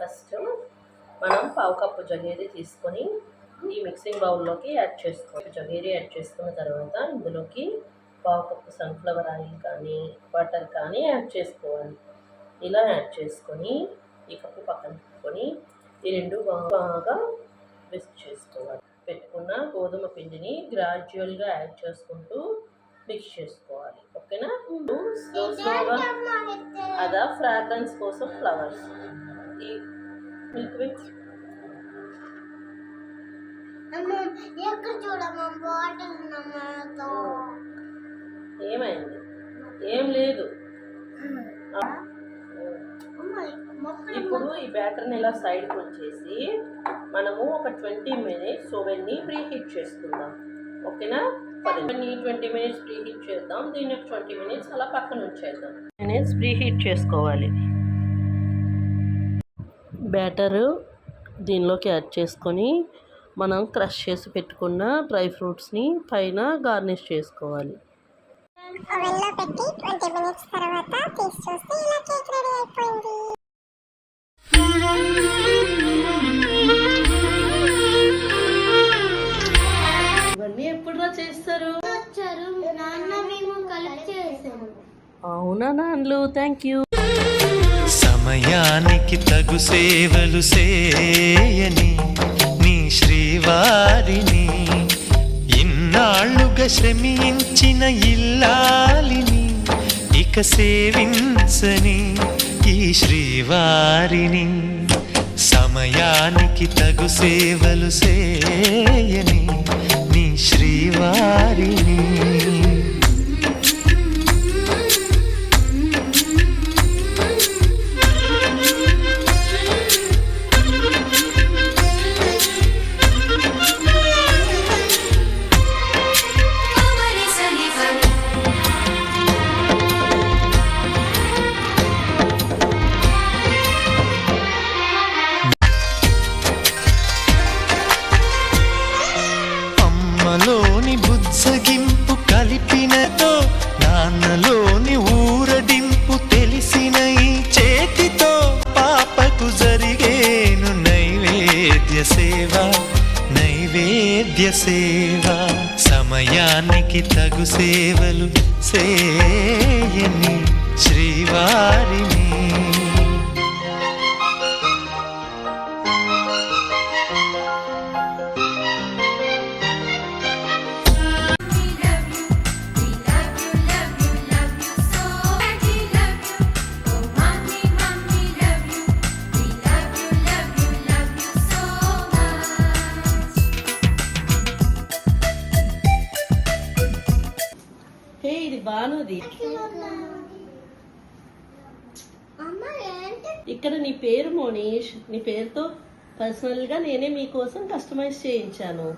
First మనం పావు cup జగేరి తీసుకొని ఈ మిక్సింగ్ బౌల్లోకి యాడ్ చేసుకోవాలి. జగేరి యాడ్ చేసుకున్న తర్వాత ఇందులోకి పావు కప్పు సన్ఫ్లవర్ ఆయిల్ కానీ బటర్ కానీ యాడ్ చేసుకోవాలి. ఇలా యాడ్ చేసుకొని ఈ కప్పు పక్కన పెట్టుకొని ఈ రెండు బాగా మిక్స్ చేసుకోవాలి. పెట్టుకున్న గోధుమ పిండిని గ్రాడ్యువల్గా యాడ్ చేసుకుంటూ మిక్స్ చేసుకోవాలి. ఓకేనా? స్లోగా అదా ఫ్రాగ్రెన్స్ కోసం ఫ్లవర్స్ ఈ మిల్క్ విత్ ఏమైంది? ఏం లేదు. ఇప్పుడు ఈ బ్యాటర్ని ఇలా సైడ్కి వచ్చేసి మనము ఒక 20 మినిట్స్ ఓవెన్ని ప్రీ హీట్ చేసుకుందాం. ఓకేనా? 20 మినిట్స్ ప్రీ హీట్ చేద్దాం. దీన్ని 20 మినిట్స్ అలా పక్కన ఉంచేద్దాం. మినిట్స్ ప్రీ హీట్ చేసుకోవాలి. బ్యాటరు దీనిలోకి యాడ్ చేసుకొని మనం క్రష్ చేసి పెట్టుకున్న డ్రై ఫ్రూట్స్ని పైన గార్నిష్ చేసుకోవాలి. ఓవెన్లో పెట్టి 20 మినిట్స్ తర్వాత తీసి చూస్తే ఇలా కేక్ రెడీ అయిపోయింది. ఇవన్నీ ఎప్పుడురా చేస్తారు? అవునా నాన్నలు, థ్యాంక్ యూ. సమయానికి తగు సేవలు చేయని నీ శ్రీవారిని, ఇన్నాళ్ళుగా శ్రమించిన ఇల్లాలిని ఇక సేవించని ఈ శ్రీవారిని. సమయానికి తగు సేవలు చేయని నీ శ్రీవారిని. అమ్మలోని బుజ్జగింపు కలిపినతో నాన్నలోని ఊరడింపు తెలిసిన ఈ చేతితో పాపకు జరిగేను నైవేద్య సేవ, నైవేద్య సేవ. సమయానికి తగు సేవలు చేయని శ్రీవారిని. హే, ఇది బానుది. ఇక్కడ నీ పేరు మోనీష్. నీ పేరుతో పర్సనల్గా నేనే మీకోసం కస్టమైజ్ చేయించాను.